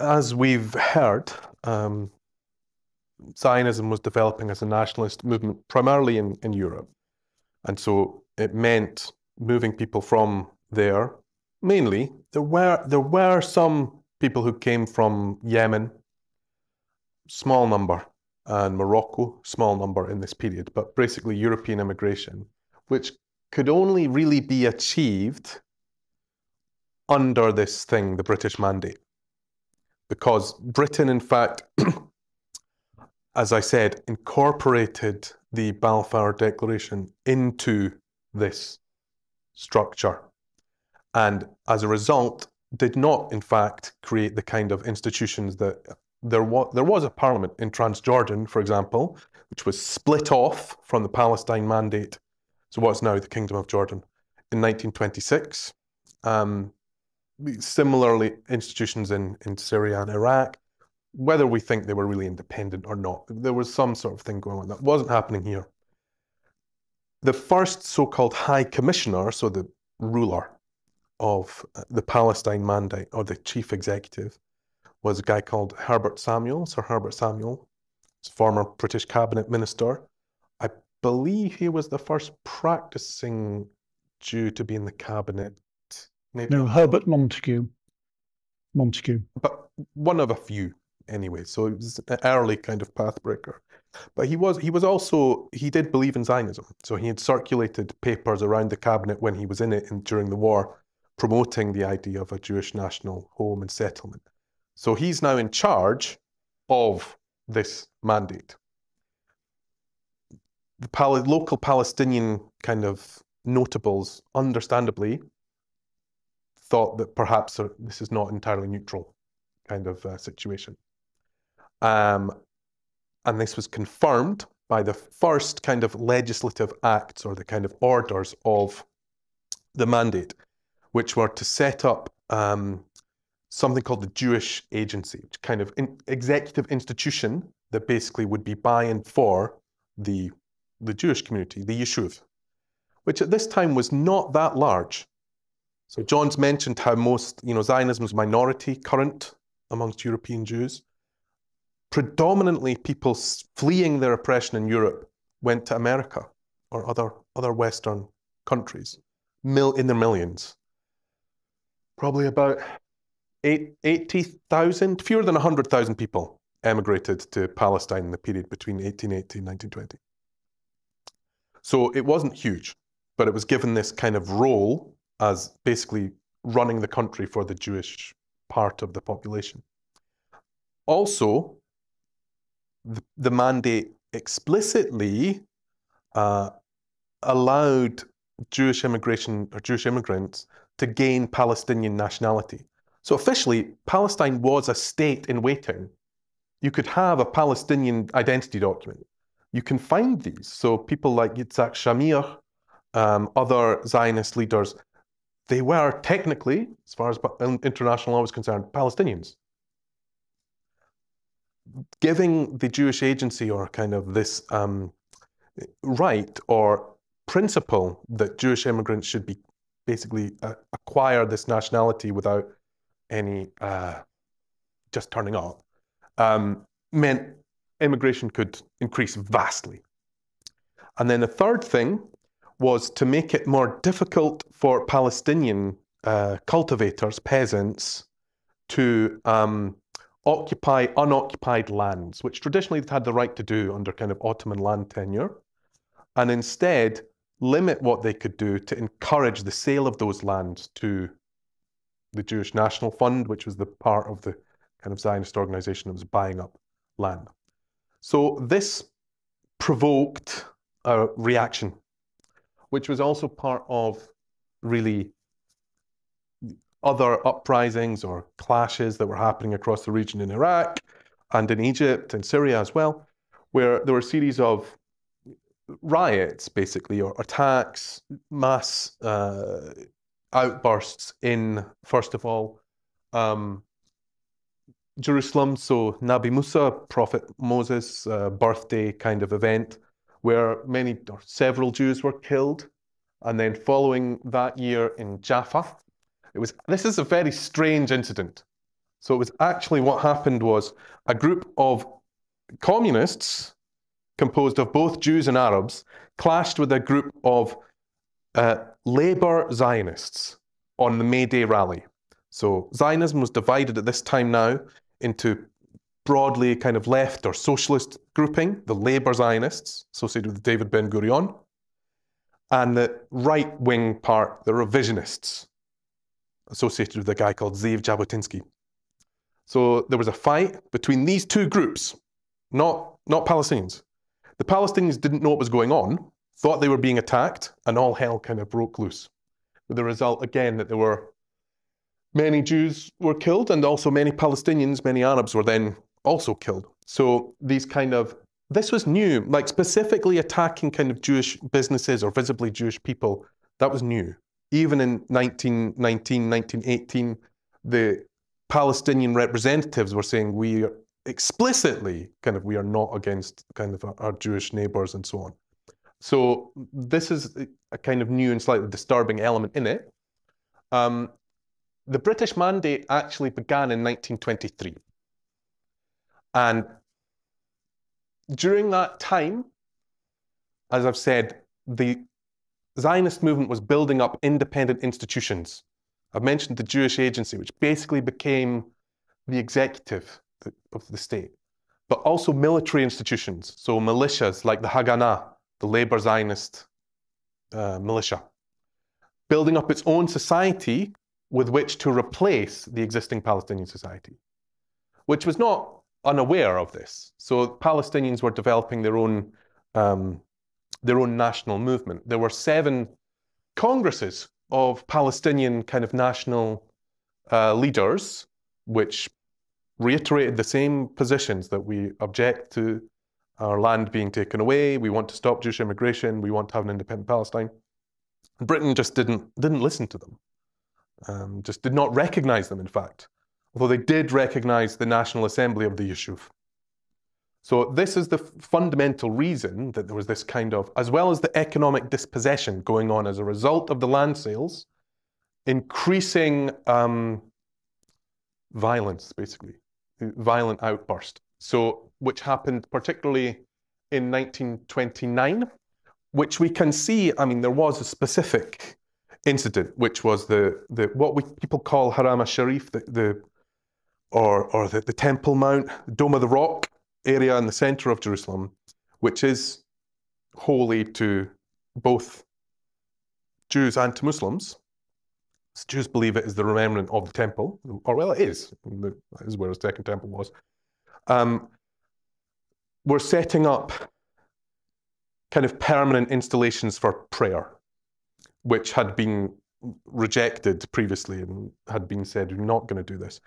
as we've heard, Zionism was developing as a nationalist movement primarily in Europe. And so it meant moving people from there. Mainly, there were some people who came from Yemen, small number, and Morocco, small number in this period, but basically European immigration, which could only really be achieved under this thing, the British Mandate. Because Britain, in fact, as I said, incorporated the Balfour Declaration into this structure. And as a result, did not, in fact, create the kind of institutions that there was a parliament in Transjordan, for example, which was split off from the Palestine Mandate, so what's now the Kingdom of Jordan, in 1926. Similarly, institutions in Syria and Iraq, whether we think they were really independent or not, there was some sort of thing going on that wasn't happening here. The first so-called High Commissioner, so the ruler of the Palestine Mandate, or the chief executive, was a guy called Herbert Samuel, Sir Herbert Samuel. He's a former British cabinet minister. I believe he was the first practicing Jew to be in the cabinet. Maybe. No, Herbert Montagu. But one of a few anyway, so he was an early kind of pathbreaker. But he did believe in Zionism. So he had circulated papers around the cabinet when he was in it and during the war, promoting the idea of a Jewish national home and settlement. So he's now in charge of this mandate. The local Palestinian kind of notables, understandably, thought that perhaps this is not entirely neutral kind of situation. And this was confirmed by the first kind of legislative acts or the kind of orders of the mandate, which were to set up something called the Jewish Agency, which kind of executive institution that basically would be by and for the Jewish community, the Yishuv, which at this time was not that large. So John's mentioned how Zionism is minority current amongst European Jews. Predominantly people fleeing their oppression in Europe went to America or other Western countries, in their millions. Probably about 80,000, fewer than 100,000 people emigrated to Palestine in the period between 1880 and 1920. So it wasn't huge, but it was given this kind of role as basically running the country for the Jewish part of the population. Also, the mandate explicitly allowed Jewish immigration or Jewish immigrants to gain Palestinian nationality. So officially, Palestine was a state in waiting. You could have a Palestinian identity document. You can find these. So people like Yitzhak Shamir, other Zionist leaders, they were technically, as far as international law was concerned, Palestinians. Giving the Jewish Agency or kind of this right or principle that Jewish immigrants should be basically acquire this nationality without any just turning up, meant immigration could increase vastly. And then the third thing was to make it more difficult for Palestinian cultivators, peasants, to occupy unoccupied lands, which traditionally they'd had the right to do under kind of Ottoman land tenure, and instead limit what they could do to encourage the sale of those lands to the Jewish National Fund, which was the part of the kind of Zionist organization that was buying up land. So this provoked a reaction, which was also part of really other uprisings or clashes that were happening across the region in Iraq and in Egypt and Syria as well, where there were a series of riots, basically, or attacks, mass outbursts in, first of all, Jerusalem. So Nabi Musa, Prophet Moses' birthday kind of event, where many or several Jews were killed. And then following that year in Jaffa, this is a very strange incident. So it was actually what happened was a group of communists composed of both Jews and Arabs clashed with a group of Labour Zionists on the May Day rally. So Zionism was divided at this time now into broadly kind of left or socialist grouping, the Labour Zionists, associated with David Ben-Gurion, and the right-wing part, the revisionists, associated with a guy called Zeev Jabotinsky. So there was a fight between these two groups, not Palestinians. The Palestinians didn't know what was going on, thought they were being attacked, and all hell kind of broke loose. With the result, again, that there were many Jews were killed, and also many Palestinians, many Arabs were then also killed. So these kind of, this was new, like specifically attacking kind of Jewish businesses or visibly Jewish people, that was new. Even in 1919, 1918, the Palestinian representatives were saying we are explicitly kind of, we are not against kind of our Jewish neighbors and so on. So this is a kind of new and slightly disturbing element in it. The British Mandate actually began in 1923. And during that time, as I've said, the Zionist movement was building up independent institutions. I've mentioned the Jewish Agency, which basically became the executive of the state, but also military institutions. So militias like the Haganah, the Labour Zionist militia, building up its own society with which to replace the existing Palestinian society, which was not unaware of this. So Palestinians were developing their own national movement. There were 7 congresses of Palestinian kind of national leaders, which reiterated the same positions that we object to our land being taken away, we want to stop Jewish immigration, we want to have an independent Palestine. Britain just didn't listen to them, just did not recognize them, in fact, although they did recognize the National Assembly of the Yishuv. So this is the fundamental reason that there was this kind of, as well as the economic dispossession going on as a result of the land sales, increasing violence, basically, violent outburst. So, which happened particularly in 1929, which we can see, I mean, there was a specific incident, which was the what people call Haram al-Sharif, the Temple Mount, the Dome of the Rock area in the center of Jerusalem, which is holy to both Jews and to Muslims. Jews believe it is the remnant of the temple, or well, it is. That is where the second temple was. We're setting up kind of permanent installations for prayer, which had been rejected previously and had been said, we're not going to do this.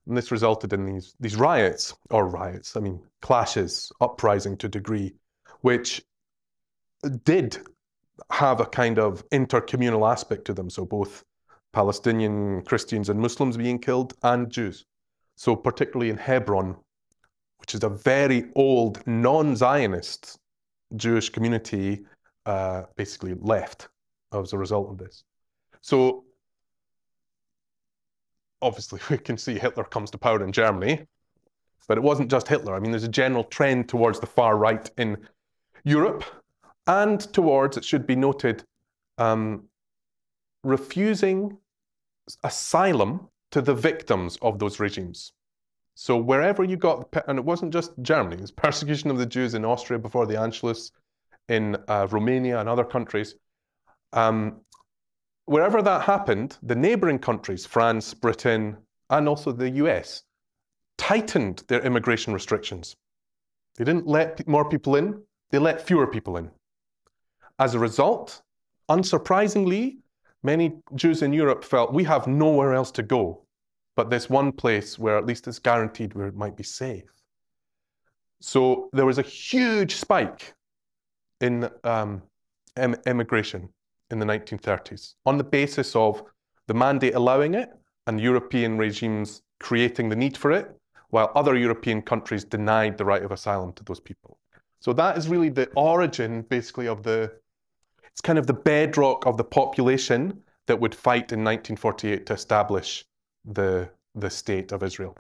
And this resulted in these riots, I mean, clashes, uprising to a degree, which did have a kind of intercommunal aspect to them. So both Palestinian Christians and Muslims being killed and Jews. So particularly in Hebron, which is a very old non-Zionist Jewish community, basically left as a result of this. So obviously we can see Hitler comes to power in Germany, but it wasn't just Hitler. I mean, there's a general trend towards the far right in Europe and towards, it should be noted, refusing asylum to the victims of those regimes. So wherever you got, and it wasn't just Germany, it was persecution of the Jews in Austria before the Anschluss, in Romania and other countries. Wherever that happened, the neighboring countries, France, Britain, and also the US, tightened their immigration restrictions. They didn't let more people in, they let fewer people in. As a result, unsurprisingly, many Jews in Europe felt we have nowhere else to go but this one place where at least it's guaranteed where it might be safe. So there was a huge spike in immigration in the 1930s on the basis of the mandate allowing it and European regimes creating the need for it, while other European countries denied the right of asylum to those people. So that is really the origin, basically, of it's kind of the bedrock of the population that would fight in 1948 to establish the the state of Israel.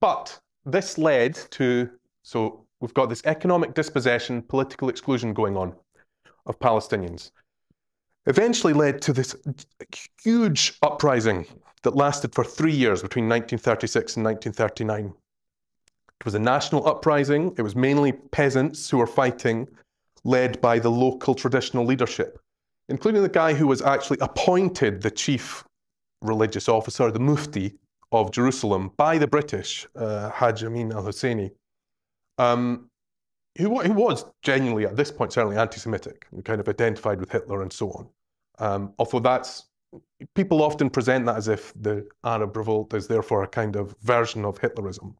But this led to, so we've got this economic dispossession, political exclusion going on of Palestinians. Eventually led to this huge uprising that lasted for 3 years between 1936 and 1939. It was a national uprising. It was mainly peasants who were fighting, led by the local traditional leadership, including the guy who was actually appointed the chief religious officer, the Mufti of Jerusalem, by the British, Hajj Amin al-Husseini, who was genuinely, at this point, certainly anti-Semitic, and kind of identified with Hitler and so on. Although people often present that as if the Arab revolt is therefore a kind of version of Hitlerism,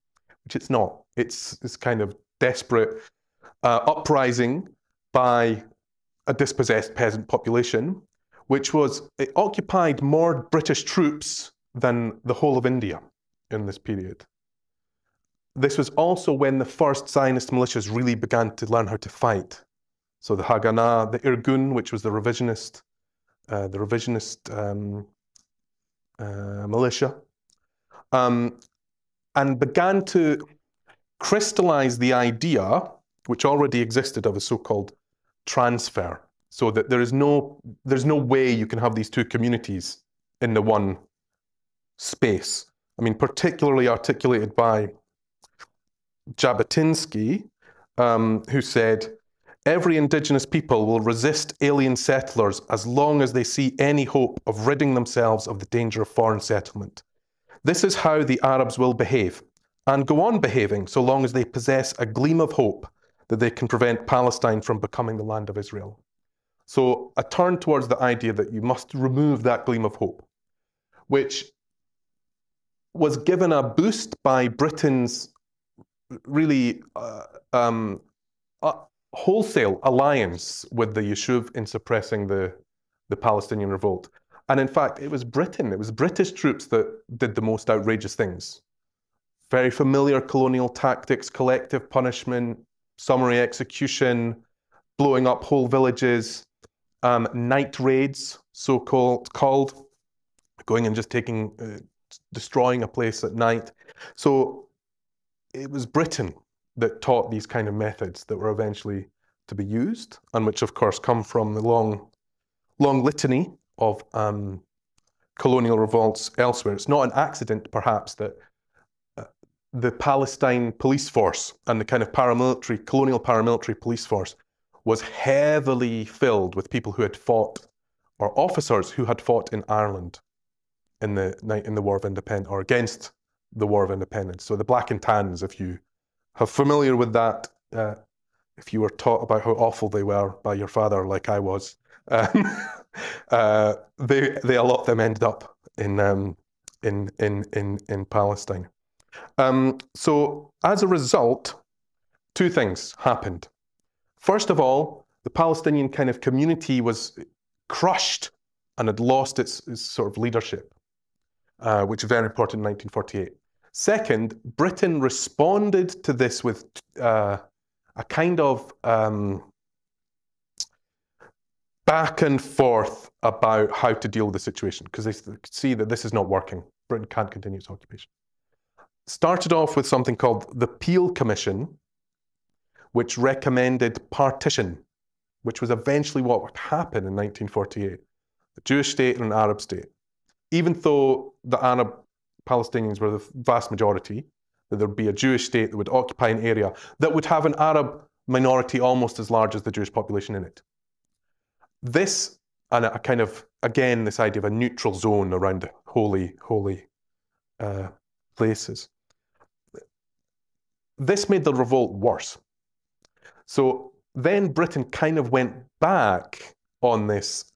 which it's not. It's this kind of desperate uprising by a dispossessed peasant population, it occupied more British troops than the whole of India in this period. This was also when the first Zionist militias really began to learn how to fight. So the Haganah, the Irgun, which was the revisionist militia, and began to crystallize the idea, which already existed, of a so-called transfer, so that there's no way you can have these two communities in the one space. I mean, particularly articulated by Jabotinsky, who said, every indigenous people will resist alien settlers as long as they see any hope of ridding themselves of the danger of foreign settlement. This is how the Arabs will behave, and go on behaving so long as they possess a gleam of hope that they can prevent Palestine from becoming the land of Israel. So a turn towards the idea that you must remove that gleam of hope, which was given a boost by Britain's really wholesale alliance with the Yishuv in suppressing the Palestinian revolt. And in fact, it was British troops that did the most outrageous things. Very familiar colonial tactics, collective punishment, summary execution, blowing up whole villages, night raids, so-called, going and just destroying a place at night. So it was Britain that taught these kind of methods that were eventually to be used, and which of course come from the long litany of colonial revolts elsewhere. It's not an accident, perhaps, that the Palestine police force and the kind of colonial paramilitary police force was heavily filled with people who had fought, or officers who had fought in Ireland in the War of Independence, or against the War of Independence. So the Black and Tans, if you are familiar with that, if you were taught about how awful they were by your father, like I was, a lot of them ended up in Palestine. So as a result, two things happened. First of all, the Palestinian kind of community was crushed and had lost its sort of leadership, which was very important in 1948. Second, Britain responded to this with a kind of back and forth about how to deal with the situation, because they could see that this is not working. Britain can't continue its occupation. Started off with something called the Peel Commission, which recommended partition, which was eventually what would happen in 1948. A Jewish state and an Arab state. Even though the Arab Palestinians were the vast majority, that there would be a Jewish state that would occupy an area that would have an Arab minority almost as large as the Jewish population in it. This, and a kind of, again, this idea of a neutral zone around the holy places. This made the revolt worse. So then Britain kind of went back on this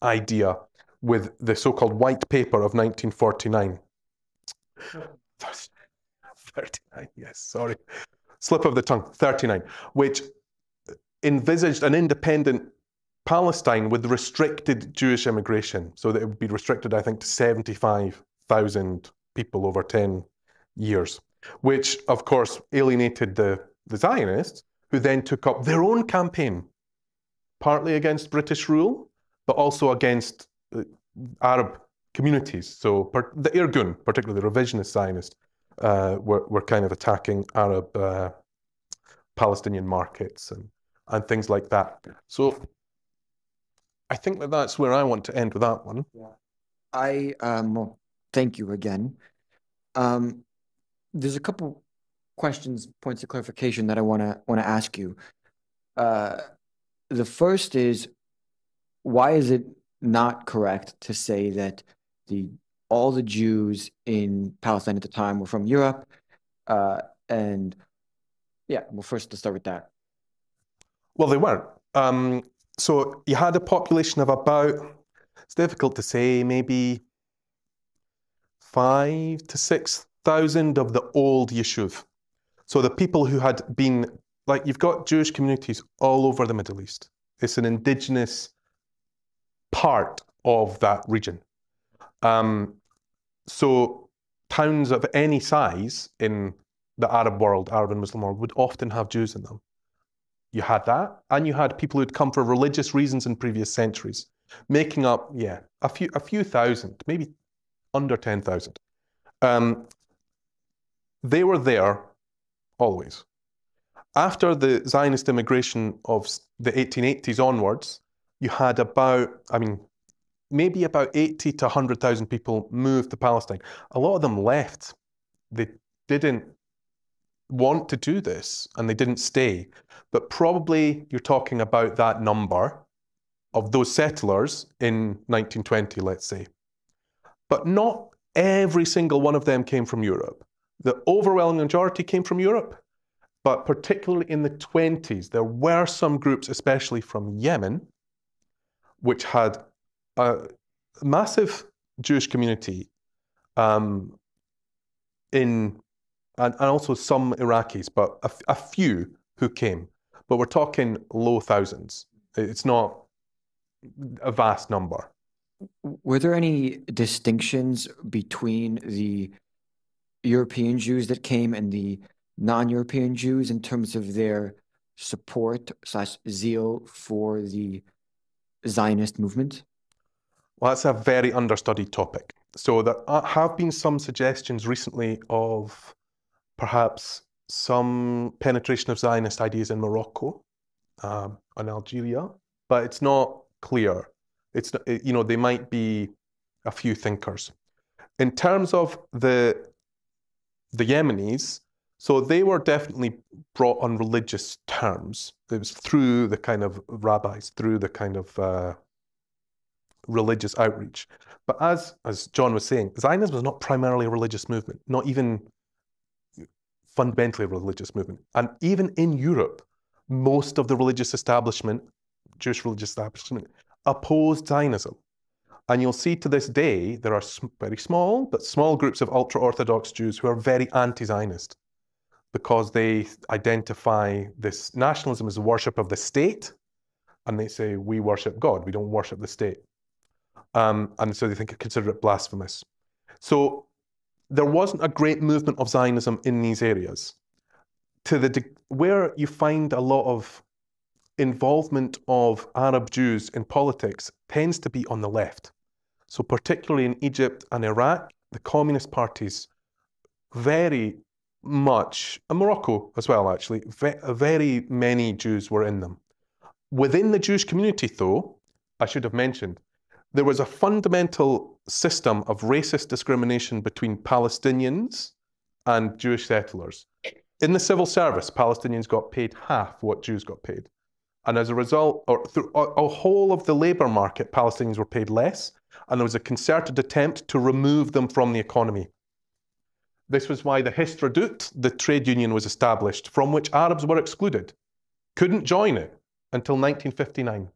idea with the so-called White Paper of 1949. 39, yes, sorry. Slip of the tongue, 39, which envisaged an independent Palestine with restricted Jewish immigration. So that it would be restricted, I think, to 75,000 people over 10 years, which, of course, alienated the Zionists, who then took up their own campaign, partly against British rule, but also against Arab communities. So the Irgun, particularly the revisionist Zionists, were kind of attacking Arab Palestinian markets and things like that. So I think that's where I want to end with that one. Yeah. Well, thank you again. There's a couple questions, points of clarification that I wanna ask you. The first is, why is it not correct to say that all the Jews in Palestine at the time were from Europe? And yeah, well, first let's start with that. Well, they weren't. So you had a population of about, it's difficult to say, maybe 5,000 to 6,000 of the old Yishuv. So the people who had been, like, you've got Jewish communities all over the Middle East. It's an indigenous part of that region. So towns of any size in the Arab world, Arab and Muslim world, would often have Jews in them. You had that, and you had people who'd come for religious reasons in previous centuries, making up, yeah, a few thousand, maybe under 10,000. They were there always. After the Zionist immigration of the 1880s onwards, you had maybe about 80 to 100,000 people moved to Palestine. A lot of them left. They didn't want to do this and they didn't stay. But probably you're talking about that number of those settlers in 1920, let's say. But not every single one of them came from Europe. The overwhelming majority came from Europe, but particularly in the 20s, there were some groups, especially from Yemen, which had a massive Jewish community and also some Iraqis, but a few who came. But we're talking low thousands. It's not a vast number. Were there any distinctions between the European Jews that came and the non-European Jews in terms of their support / zeal for the Zionist movement? Well, that's a very understudied topic. So there have been some suggestions recently of perhaps some penetration of Zionist ideas in Morocco and Algeria, but it's not clear. It's they might be a few thinkers. In terms of the Yemenis, so they were definitely brought on religious terms. It was through the kind of rabbis, through the kind of religious outreach. But as John was saying, Zionism was not primarily a religious movement, not even fundamentally a religious movement. And even in Europe, most of the religious establishment, Jewish religious establishment, opposed Zionism. And you'll see to this day, there are very small, but small groups of ultra-Orthodox Jews who are very anti-Zionist because they identify this nationalism as a worship of the state. And they say, we worship God, we don't worship the state. And so they consider it blasphemous. So there wasn't a great movement of Zionism in these areas. Where you find a lot of involvement of Arab Jews in politics tends to be on the left. So particularly in Egypt and Iraq, the communist parties very much, and Morocco as well actually, very many Jews were in them. Within the Jewish community though, I should have mentioned, there was a fundamental system of racist discrimination between Palestinians and Jewish settlers. In the civil service, Palestinians got paid half what Jews got paid. And as a result, or through a whole of the labor market, Palestinians were paid less, and there was a concerted attempt to remove them from the economy. This was why the Histadrut, the trade union, was established, from which Arabs were excluded. Couldn't join it until 1959.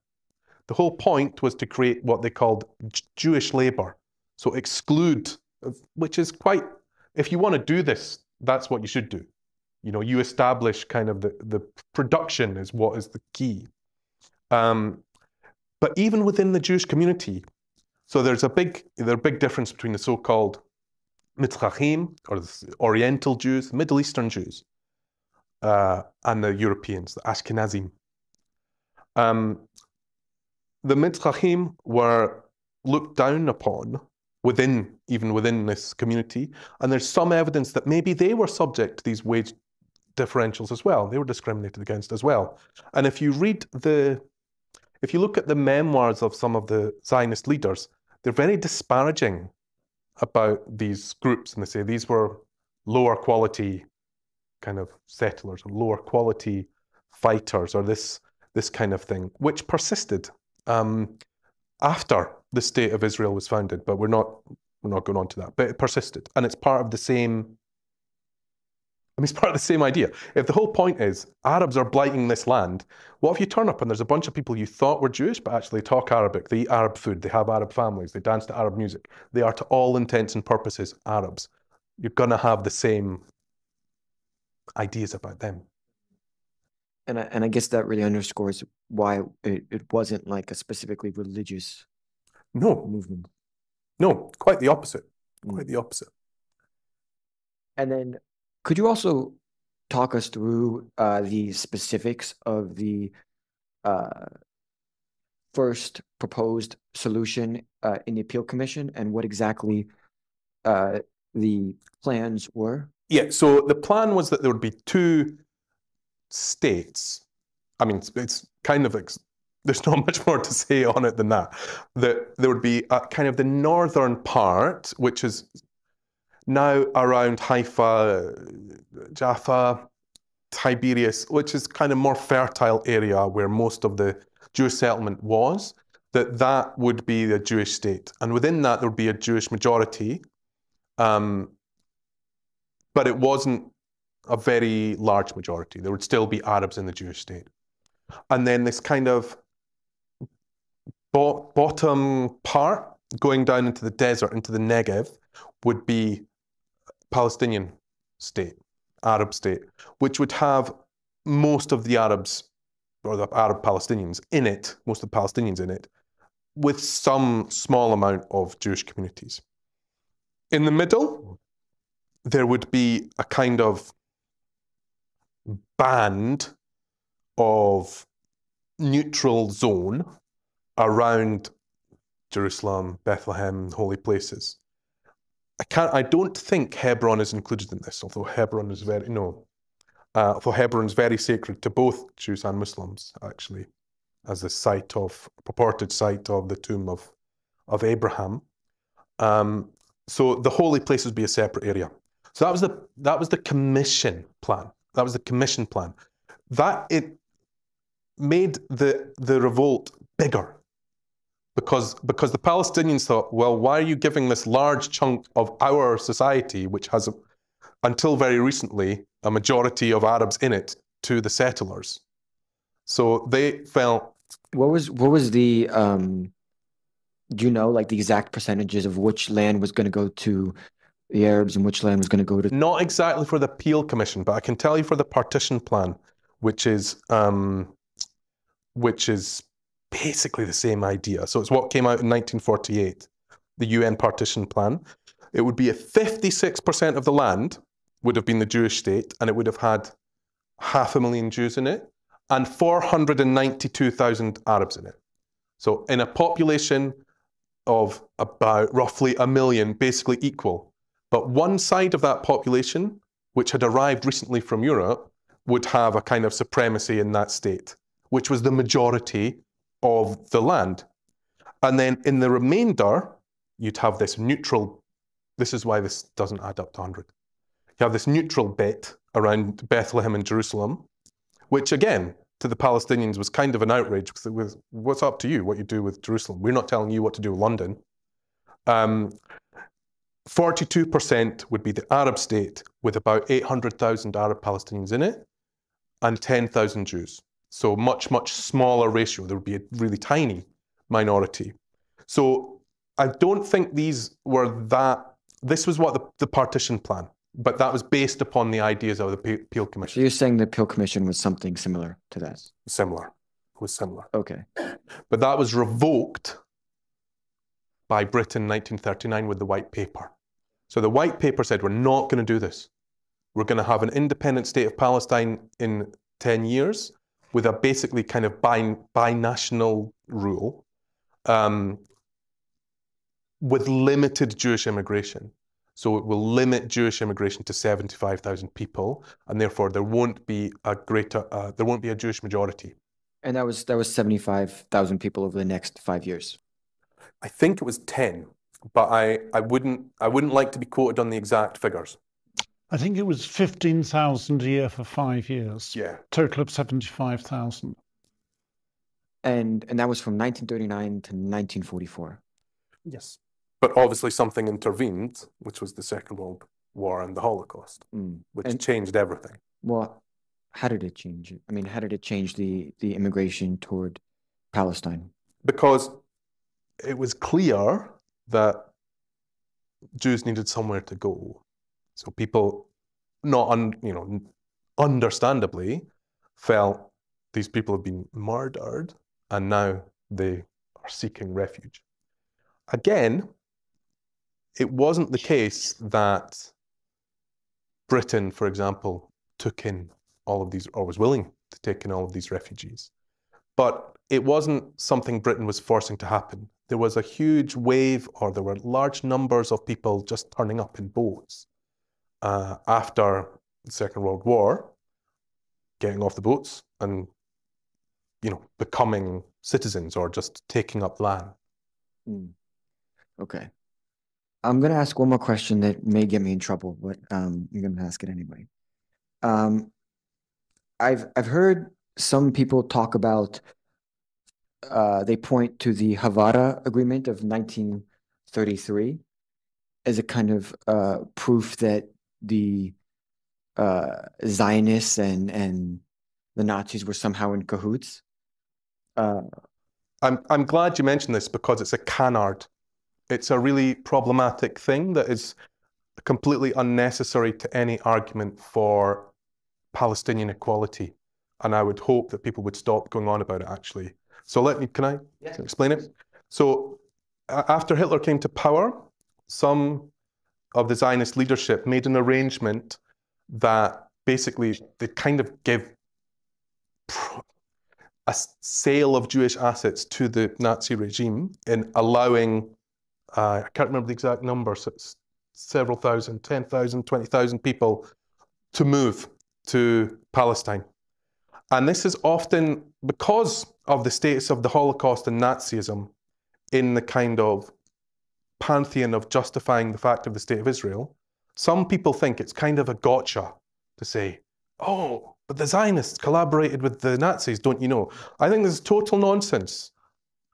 The whole point was to create what they called Jewish labor. So exclude, which is quite, if you want to do this, that's what you should do. You establish kind of the production is what is the key. But even within the Jewish community, so there's a big difference between the so-called Mitzrachim, or the Oriental Jews, Middle Eastern Jews, and the Europeans, the Ashkenazim. The Mitzrachim were looked down upon even within this community. And there's some evidence that maybe they were subject to these wage differentials as well. They were discriminated against as well. And if you look at the memoirs of some of the Zionist leaders, they're very disparaging about these groups, and they say these were lower quality kind of settlers or lower quality fighters or this kind of thing, which persisted after the state of Israel was founded. But we're not going on to that. But it persisted, and it's part of the same. It's part of the same idea. If the whole point is Arabs are blighting this land, what if you turn up and there's a bunch of people you thought were Jewish, but actually talk Arabic, they eat Arab food, they have Arab families, they dance to Arab music. They are to all intents and purposes Arabs. You're going to have the same ideas about them. And I guess that really underscores why it wasn't like a specifically religious movement. No, quite the opposite. Quite the opposite. And then could you also talk us through the specifics of the first proposed solution in the Appeal Commission and what exactly the plans were? Yeah, so the plan was that there would be two states. I mean, it's kind of, there's not much more to say on it than that. That there would be kind of the northern part, which is now around Haifa, Jaffa, Tiberias, which is kind of more fertile area where most of the Jewish settlement was, that would be the Jewish state. And within that, there would be a Jewish majority, but it wasn't a very large majority. There would still be Arabs in the Jewish state. And then this kind of bottom part, going down into the desert, into the Negev, would be Palestinian state, Arab state, which would have most of the Arabs, or the Arab Palestinians in it, most of the Palestinians in it, with some small amount of Jewish communities. In the middle, there would be a kind of band of neutral zone around Jerusalem, Bethlehem, holy places. I don't think Hebron is included in this, although Hebron is although Hebron is very sacred to both Jews and Muslims, actually, as the purported site of the tomb of Abraham. So the holy place would be a separate area. So that was the commission plan. That was the commission plan. That it made the revolt bigger. Because the Palestinians thought, well, why are you giving this large chunk of our society, which has, until very recently, a majority of Arabs in it, to the settlers? So they felt... What was the, do you know, like the exact percentages of which land was going to go to the Arabs and which land was going to go to... Not exactly for the Appeal Commission, but I can tell you for the partition plan, which is basically the same idea. So it's what came out in 1948, the UN partition plan. It would be 56% of the land would have been the Jewish state, and it would have had 500,000 Jews in it, and 492,000 Arabs in it. So in a population of about roughly 1 million, basically equal. But one side of that population, which had arrived recently from Europe, would have a kind of supremacy in that state, which was the majority of the land. And then in the remainder, you'd have this neutral, this is why this doesn't add up to 100. You have this neutral bit around Bethlehem and Jerusalem, which again, to the Palestinians was kind of an outrage, because it was, what's up to you, what you do with Jerusalem? We're not telling you what to do with London. 42% would be the Arab state, with about 800,000 Arab Palestinians in it, and 10,000 Jews. So much, much smaller ratio. There would be a really tiny minority. So I don't think these were that, this was what the partition plan, but that was based upon the ideas of the Appeal Commission. So you're saying the Appeal Commission was something similar to that? Similar. It was similar. Okay. But that was revoked by Britain in 1939 with the White Paper. So the White Paper said, we're not going to do this. We're going to have an independent state of Palestine in 10 years with a basically kind of binational rule. with limited Jewish immigration. So it will limit Jewish immigration to 75,000 people, and therefore there won't be a Jewish majority. And that was 75,000 people over the next 5 years. I think it was 10, but I wouldn't like to be quoted on the exact figures. I think it was 15,000 a year for 5 years. Yeah. Total of 75,000. And that was from 1939 to 1944. Yes. But obviously something intervened, which was the Second World War and the Holocaust, which changed everything. Well, how did it change it? I mean, how did it change the immigration toward Palestine? Because it was clear that Jews needed somewhere to go. So people, understandably, felt these people have been murdered and now they are seeking refuge. Again, it wasn't the case that Britain, for example, took in all of these, or was willing to take in all of these refugees. But it wasn't something Britain was forcing to happen. There was a huge wave, or there were large numbers of people just turning up in boats after the Second World War, getting off the boats and, becoming citizens or just taking up land. Okay. I'm going to ask one more question that may get me in trouble, but you're going to ask it anyway. I've heard some people talk about, they point to the Havara Agreement of 1933 as a kind of proof that the Zionists and the Nazis were somehow in cahoots. I'm glad you mentioned this because it's a canard. It's a really problematic thing that is completely unnecessary to any argument for Palestinian equality. And I would hope that people would stop going on about it, actually. So can I explain it? So after Hitler came to power, some of the Zionist leadership made an arrangement that basically they kind of give a sale of Jewish assets to the Nazi regime in allowing, I can't remember the exact number, so it's several thousand, 10,000, 20,000 people to move to Palestine. And this is often because of the status of the Holocaust and Nazism in the kind of pantheon of justifying the fact of the state of Israel. Some people think it's kind of a gotcha to say, oh, but the Zionists collaborated with the Nazis, don't you know? I think this is total nonsense.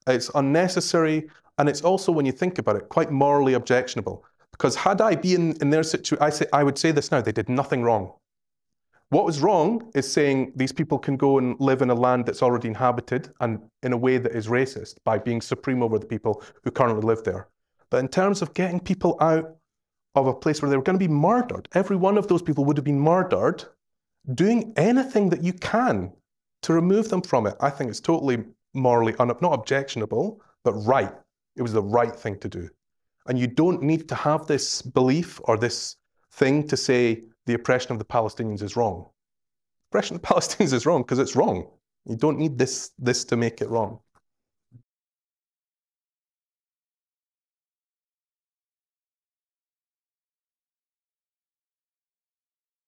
It's unnecessary, and it's also, when you think about it, quite morally objectionable. Because had I been in their situation, I would say this now, they did nothing wrong. What was wrong is saying these people can go and live in a land that's already inhabited and in a way that is racist by being supreme over the people who currently live there. But in terms of getting people out of a place where they were going to be murdered, every one of those people would have been murdered, doing anything that you can to remove them from it, I think it's totally morally, not objectionable, but right. It was the right thing to do. And you don't need to have this belief or this thing to say the oppression of the Palestinians is wrong. Oppression of the Palestinians is wrong because it's wrong. You don't need this to make it wrong.